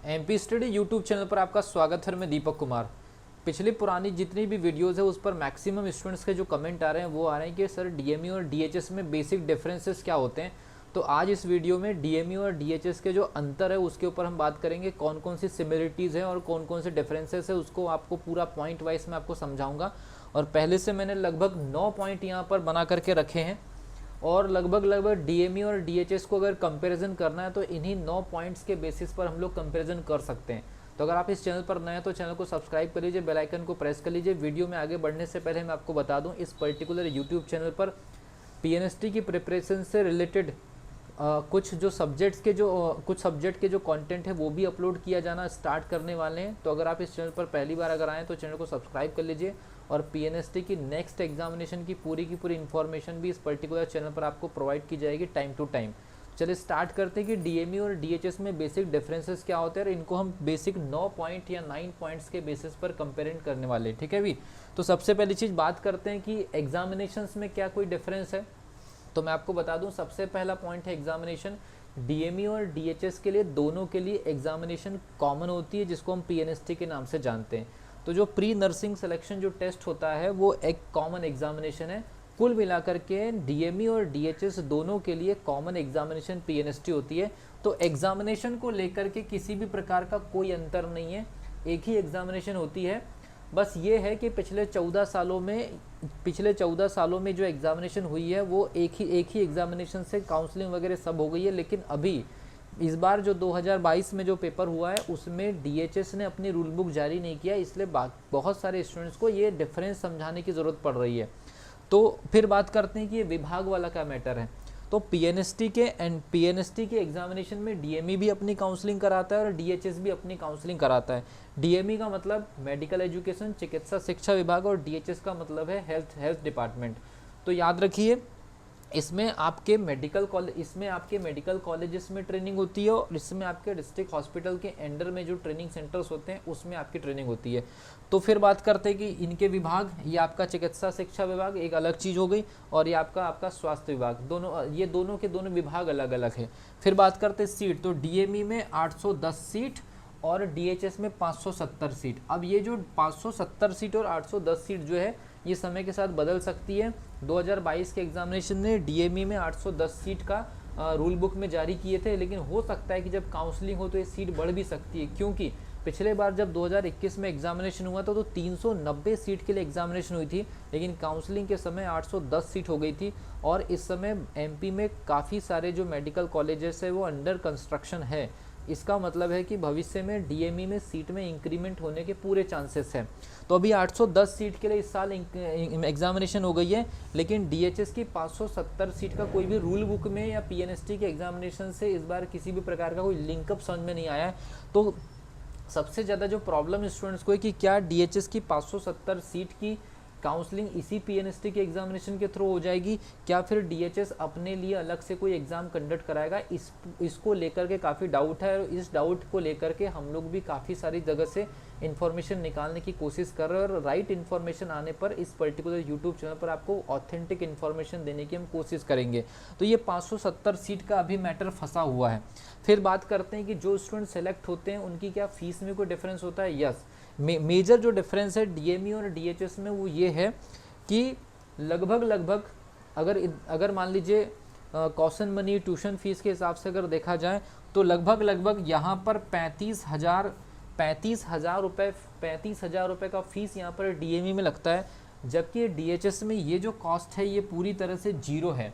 MP study YouTube channel पर आपका स्वागत है। मैं दीपक कुमार। पिछली पुरानी जितनी भी वीडियोस है उस पर मैक्सिमम स्टूडेंट्स के जो कमेंट आ रहे हैं वो आ रहे हैं कि सर डीएमयू और डीएचएस में बेसिक डिफरेंसेस क्या होते हैं। तो आज इस वीडियो में डीएमयू और डीएचएस के जो अंतर है उसके ऊपर हम बात करेंगे, कौन कौन सी सिमिलरिटीज़ हैं और कौन कौन से डिफरेंसेस है उसको आपको पूरा पॉइंट वाइज में आपको समझाऊंगा। और पहले से मैंने लगभग 9 पॉइंट यहाँ पर बना करके रखे हैं और लगभग डीएमयू और डीएचएस को अगर कंपैरिजन करना है तो इन्हीं 9 पॉइंट्स के बेसिस पर हम लोग कंपैरिजन कर सकते हैं। तो अगर आप इस चैनल पर नए हैं तो चैनल को सब्सक्राइब कर लीजिए, बेल आइकन को प्रेस कर लीजिए। वीडियो में आगे बढ़ने से पहले मैं आपको बता दूं, इस पर्टिकुलर यूट्यूब चैनल पर पीएनएसटी की प्रिपरेशन से रिलेटेड कुछ सब्जेक्ट के जो कंटेंट है वो भी अपलोड किया जाना स्टार्ट करने वाले हैं। तो अगर आप इस चैनल पर पहली बार अगर आएँ तो चैनल को सब्सक्राइब कर लीजिए और पीएनएसटी की नेक्स्ट एग्जामिनेशन की पूरी इन्फॉर्मेशन भी इस पर्टिकुलर चैनल पर आपको प्रोवाइड की जाएगी टाइम टू टाइम। चलिए स्टार्ट करते हैं कि डीएमयू और डीएचएस में बेसिक डिफरेंसेस क्या होते हैं और इनको हम बेसिक 9 पॉइंट या 9 पॉइंट्स के बेसिस पर कंपेयर करने वाले हैं। ठीक है भी। तो सबसे पहली चीज़ बात करते हैं कि एग्जामिनेशंस में क्या कोई डिफरेंस है। तो मैं आपको बता दूं, सबसे पहला पॉइंट है एग्जामिनेशन। डीएमयू और डीएचएस के लिए दोनों के लिए एग्जामिनेशन कॉमन होती है जिसको हम पीएनएसटी के नाम से जानते हैं। तो जो प्री नर्सिंग सिलेक्शन जो टेस्ट होता है वो एक कॉमन एग्जामिनेशन है। कुल मिलाकर के डीएमयू और डीएचएस दोनों के लिए कॉमन एग्जामिनेशन पीएनएसटी होती है। तो एग्जामिनेशन को लेकर के किसी भी प्रकार का कोई अंतर नहीं है, एक ही एग्जामिनेशन होती है। बस ये है कि पिछले 14 सालों में जो एग्जामिनेशन हुई है वो एक ही एग्जामिनेशन से काउंसलिंग वगैरह सब हो गई है। लेकिन अभी इस बार जो 2022 में जो पेपर हुआ है उसमें डीएचएस ने अपनी रूल बुक जारी नहीं किया, इसलिए बहुत सारे स्टूडेंट्स को ये डिफरेंस समझाने की ज़रूरत पड़ रही है। तो फिर बात करते हैं कि ये विभाग वाला क्या मैटर है। तो पीएनएसटी के एग्जामिनेशन में डीएमई भी अपनी काउंसलिंग कराता है और डीएचएस भी अपनी काउंसलिंग कराता है। डीएमई का मतलब मेडिकल एजुकेशन चिकित्सा शिक्षा विभाग और डीएचएस का मतलब है हेल्थ डिपार्टमेंट। तो याद रखिए, इसमें आपके मेडिकल कॉलेजेस में ट्रेनिंग होती है और इसमें आपके डिस्ट्रिक्ट हॉस्पिटल के अंडर में जो ट्रेनिंग सेंटर्स होते हैं उसमें आपकी ट्रेनिंग होती है। तो फिर बात करते हैं कि इनके विभाग, ये आपका चिकित्सा शिक्षा विभाग एक अलग चीज़ हो गई और ये आपका स्वास्थ्य विभाग, दोनों के दोनों विभाग अलग अलग है। फिर बात करते हैं सीट। तो डीएमई में 810 सीट और डीएचएस में 570 सीट। अब ये जो 570 सीट और 810 सीट जो है ये समय के साथ बदल सकती है। 2022 के एग्जामिनेशन ने डीएमई में 810 सीट का रूल बुक में जारी किए थे, लेकिन हो सकता है कि जब काउंसलिंग हो तो ये सीट बढ़ भी सकती है, क्योंकि पिछले बार जब 2021 में एग्जामिनेशन हुआ था तो 390 सीट के लिए एग्जामिनेशन हुई थी, लेकिन काउंसलिंग के समय 810 सीट हो गई थी। और इस समय एमपी में काफ़ी सारे जो मेडिकल कॉलेजेस है वो अंडर कंस्ट्रक्शन है। इसका मतलब है कि भविष्य में डीएमई में सीट में इंक्रीमेंट होने के पूरे चांसेस हैं। तो अभी 810 सीट के लिए इस साल एग्जामिनेशन हो गई है, लेकिन डीएचएस की 570 सीट का कोई भी रूल बुक में या पीएनएसटी के एग्जामिनेशन से इस बार किसी भी प्रकार का कोई लिंकअप समझ में नहीं आया है। तो सबसे ज़्यादा जो प्रॉब्लम स्टूडेंट्स को है कि क्या डीएचएस की 570 सीट की काउंसलिंग इसी पीएनएसटी के एग्जामिनेशन के थ्रू हो जाएगी, क्या फिर डीएचएस अपने लिए अलग से कोई एग्ज़ाम कंडक्ट कराएगा। इसको लेकर के काफ़ी डाउट है और इस डाउट को लेकर के हम लोग भी काफ़ी सारी जगह से इन्फॉर्मेशन निकालने की कोशिश कर रहे हैं और राइट इन्फॉर्मेशन आने पर इस पर्टिकुलर यूट्यूब चैनल पर आपको ऑथेंटिक इन्फॉर्मेशन देने की हम कोशिश करेंगे। तो ये 570 सीट का अभी मैटर फंसा हुआ है। फिर बात करते हैं कि जो स्टूडेंट सेलेक्ट होते हैं उनकी क्या फीस में कोई डिफरेंस होता है। यस, मेजर जो डिफरेंस है डीएमयू और डीएचएस में वो ये है कि लगभग अगर मान लीजिए कॉशन मनी ट्यूशन फीस के हिसाब से अगर देखा जाए तो लगभग यहाँ पर 35,000 रुपये का फीस यहाँ पर डीएमयू में लगता है, जबकि डीएचएस में ये जो कॉस्ट है ये पूरी तरह से जीरो है।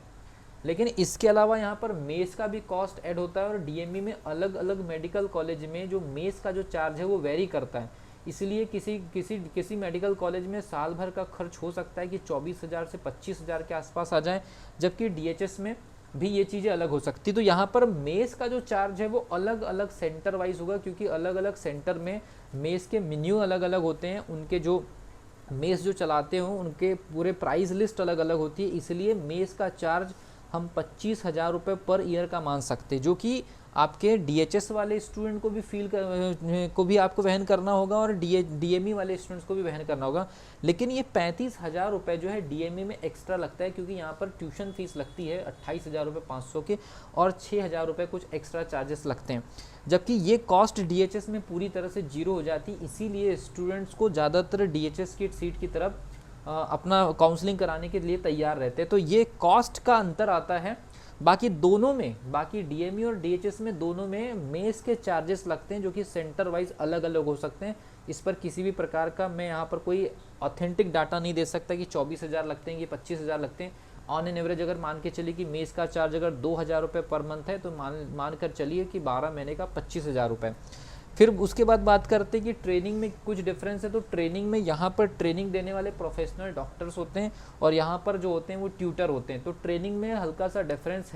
लेकिन इसके अलावा यहाँ पर मेस का भी कॉस्ट ऐड होता है और डीएमयू में अलग अलग मेडिकल कॉलेज में जो मेस का जो चार्ज है वो वेरी करता है। इसलिए किसी मेडिकल कॉलेज में साल भर का खर्च हो सकता है कि 24,000 से 25,000 के आसपास आ जाए, जबकि डीएचएस में भी ये चीज़ें अलग हो सकती। तो यहाँ पर मेस का जो चार्ज है वो अलग अलग सेंटर वाइज होगा, क्योंकि अलग अलग सेंटर में मेस के मेन्यू अलग अलग होते हैं, उनके जो मेस जो चलाते हों उनके पूरे प्राइस लिस्ट अलग अलग होती है। इसलिए मेस का चार्ज हम 25,000 रुपये पर ईयर का मान सकते हैं, जो कि आपके DHS वाले स्टूडेंट को भी को भी आपको वहन करना होगा और DME वाले स्टूडेंट्स को भी वहन करना होगा। लेकिन ये 35,000 रुपये जो है DME में एक्स्ट्रा लगता है, क्योंकि यहाँ पर ट्यूशन फीस लगती है 28,000 रुपये 500 के, और 6,000 रुपये कुछ एक्स्ट्रा चार्जेस लगते हैं, जबकि ये कॉस्ट DHS में पूरी तरह से जीरो हो जाती है। इसीलिए स्टूडेंट्स को ज़्यादातर DHS की सीट की तरफ अपना काउंसलिंग कराने के लिए तैयार रहते हैं। तो ये कॉस्ट का अंतर आता है। बाकी दोनों में, बाकी DME और DHS में दोनों में मेस के चार्जेस लगते हैं, जो कि सेंटर वाइज अलग अलग हो सकते हैं। इस पर किसी भी प्रकार का मैं यहाँ पर कोई ऑथेंटिक डाटा नहीं दे सकता कि 24,000 लगते हैं, ये 25,000 लगते हैं। ऑन एन एवरेज अगर मान के चलिए कि मेस का चार्ज अगर 2,000 रुपये पर मंथ है, तो मान कर चलिए कि 12 महीने का 25,000 रुपये। फिर उसके बाद बात करते हैं कि ट्रेनिंग में कुछ डिफरेंस है। तो ट्रेनिंग में यहाँ पर ट्रेनिंग देने वाले प्रोफेशनल डॉक्टर्स होते हैं, और यहाँ पर जो होते हैं वो ट्यूटर होते हैं। तो ट्रेनिंग में हल्का सा डिफरेंस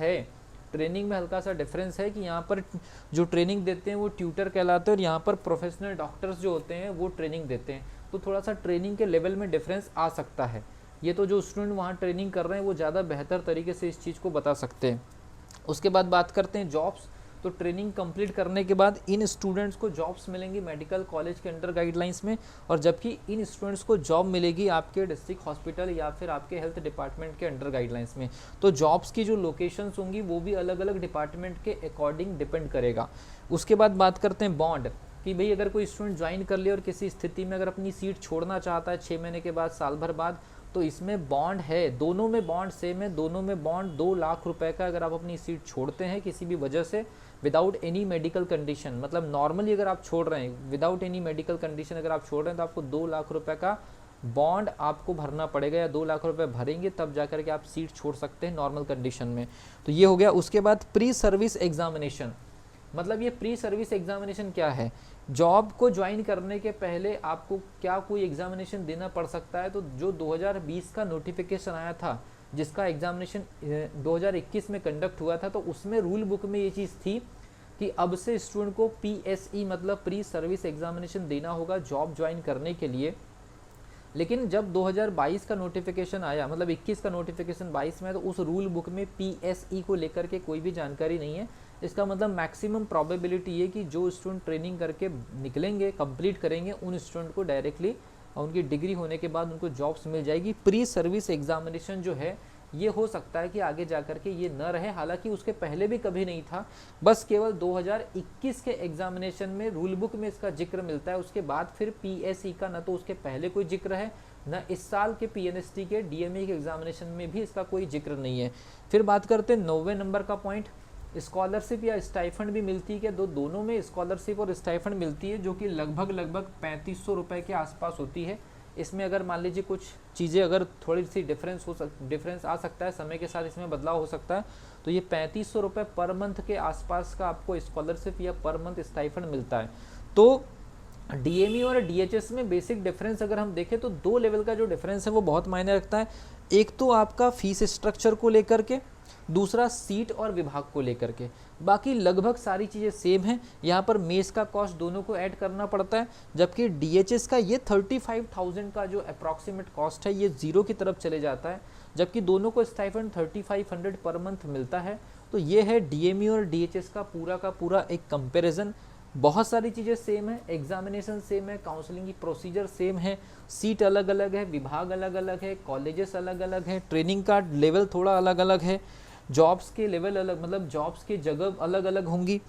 है, कि यहाँ पर जो ट्रेनिंग देते हैं वो ट्यूटर कहलाते हैं, और यहाँ पर प्रोफेशनल डॉक्टर्स जो होते हैं वो ट्रेनिंग देते हैं। तो थोड़ा सा ट्रेनिंग के लेवल में डिफरेंस आ सकता है। ये तो जो स्टूडेंट वहाँ ट्रेनिंग कर रहे हैं वो ज़्यादा बेहतर तरीके से इस चीज़ को बता सकते हैं। उसके बाद बात करते हैं जॉब्स। तो ट्रेनिंग कंप्लीट करने के बाद इन स्टूडेंट्स को जॉब्स मिलेंगी मेडिकल कॉलेज के अंडर गाइडलाइंस में, और जबकि इन स्टूडेंट्स को जॉब मिलेगी आपके डिस्ट्रिक्ट हॉस्पिटल या फिर आपके हेल्थ डिपार्टमेंट के अंडर गाइडलाइंस में। तो जॉब्स की जो लोकेशंस होंगी वो भी अलग अलग डिपार्टमेंट के अकॉर्डिंग डिपेंड करेगा। उसके बाद बात करते हैं बॉन्ड, कि भाई अगर कोई स्टूडेंट ज्वाइन कर ले और किसी स्थिति में अगर अपनी सीट छोड़ना चाहता है 6 महीने के बाद, साल भर बाद, तो इसमें बॉन्ड है, दोनों में बॉन्ड सेम है। दोनों में बॉन्ड 2 लाख रुपए का अगर आप अपनी सीट छोड़ते हैं किसी भी वजह से, विदाउट एनी मेडिकल कंडीशन, मतलब नॉर्मली अगर आप छोड़ रहे हैं विदाउट एनी मेडिकल कंडीशन अगर आप छोड़ रहे हैं, तो आपको 2 लाख रुपए का बॉन्ड आपको भरना पड़ेगा, या 2 लाख रुपए भरेंगे तब जाकर के आप सीट छोड़ सकते हैं नॉर्मल कंडीशन में। तो ये हो गया। उसके बाद प्री सर्विस एग्जामिनेशन, मतलब ये प्री सर्विस एग्जामिनेशन क्या है? जॉब को ज्वाइन करने के पहले आपको क्या कोई एग्जामिनेशन देना पड़ सकता है? तो जो 2020 का नोटिफिकेशन आया था, जिसका एग्जामिनेशन 2021 में कंडक्ट हुआ था, तो उसमें रूल बुक में ये चीज़ थी कि अब से स्टूडेंट को PSE मतलब प्री सर्विस एग्जामिनेशन देना होगा जॉब ज्वाइन करने के लिए। लेकिन जब 2022 का नोटिफिकेशन आया, मतलब 21 का नोटिफिकेशन 22 में, तो उस रूल बुक में PSE को लेकर के कोई भी जानकारी नहीं है। इसका मतलब मैक्सिमम प्रोबेबिलिटी ये कि जो स्टूडेंट ट्रेनिंग करके निकलेंगे, कंप्लीट करेंगे, उन स्टूडेंट को डायरेक्टली उनकी डिग्री होने के बाद उनको जॉब्स मिल जाएगी। प्री सर्विस एग्जामिनेशन जो है ये हो सकता है कि आगे जाकर के ये न रहे, हालांकि उसके पहले भी कभी नहीं था, बस केवल 2021 के एग्जामिनेशन में रूल बुक में इसका जिक्र मिलता है। उसके बाद फिर PSE का न तो उसके पहले कोई जिक्र है, न इस साल के PNST के DME के एग्जामिनेशन में भी इसका कोई जिक्र नहीं है। फिर बात करते हैं 9वें नंबर का पॉइंट, स्कॉलरशिप या स्टाइफंड भी मिलती है क्या? दोनों में स्कॉलरशिप और स्टाइफंड मिलती है, जो कि लगभग 3500 रुपये के आसपास होती है। इसमें अगर मान लीजिए कुछ चीज़ें अगर थोड़ी सी डिफरेंस आ सकता है, समय के साथ इसमें बदलाव हो सकता है, तो ये 3500 रुपये पर मंथ के आसपास का आपको स्कॉलरशिप या पर मंथ स्टाइफंड मिलता है। तो DME और DHS में बेसिक डिफरेंस अगर हम देखें तो 2 लेवल का जो डिफरेंस है वो बहुत मायने रखता है। एक तो आपका फीस स्ट्रक्चर को लेकर के, दूसरा सीट और विभाग को लेकर के। बाकी लगभग सारी चीज़ें सेम हैं। यहाँ पर मेस का कॉस्ट दोनों को ऐड करना पड़ता है, जबकि DHS का ये 35,000 का जो अप्रॉक्सीमेट कॉस्ट है ये ज़ीरो की तरफ चले जाता है, जबकि दोनों को स्टाइफंड 3500 पर मंथ मिलता है। तो ये है DME और DHS का पूरा एक कंपेरिजन। बहुत सारी चीज़ें सेम है, एग्जामिनेशन सेम है, काउंसलिंग की प्रोसीजर सेम है, सीट अलग अलग है, विभाग अलग अलग है, कॉलेजेस अलग अलग है, ट्रेनिंग का लेवल थोड़ा अलग अलग है, जॉब्स के लेवल अलग, मतलब जॉब्स की जगह अलग अलग होंगी।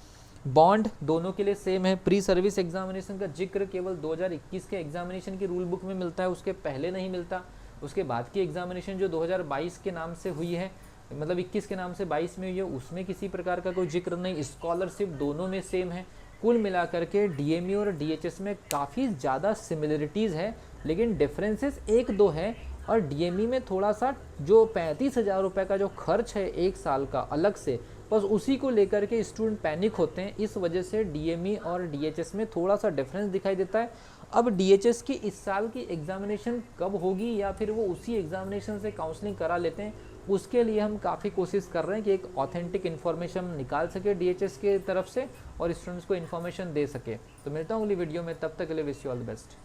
बॉन्ड दोनों के लिए सेम है। प्री सर्विस एग्जामिनेशन का जिक्र केवल 2021 के एग्जामिनेशन की रूल बुक में मिलता है, उसके पहले नहीं मिलता। उसके बाद की एग्जामिनेशन जो 2022 के नाम से हुई है, मतलब 21 के नाम से 22 में हुई है, उसमें किसी प्रकार का कोई जिक्र नहीं। स्कॉलरशिप दोनों में सेम है। कुल मिलाकर के DME और DHS में काफ़ी ज़्यादा सिमिलरिटीज़ है, लेकिन डिफरेंसेस 1-2 है। और DME में थोड़ा सा जो 35,000 रुपये का जो खर्च है 1 साल का अलग से, बस उसी को लेकर के स्टूडेंट पैनिक होते हैं। इस वजह से DME और DHS में थोड़ा सा डिफरेंस दिखाई देता है। अब DHS की इस साल की एग्जामिनेशन कब होगी, या फिर वो उसी एग्जामिनेशन से काउंसलिंग करा लेते हैं, उसके लिए हम काफ़ी कोशिश कर रहे हैं कि एक ऑथेंटिक इन्फॉर्मेशन निकाल सके DHS के तरफ से और स्टूडेंट्स को इन्फॉर्मेशन दे सके। तो मिलता हूँ अगली वीडियो में, तब तक के लिए wish you all the best.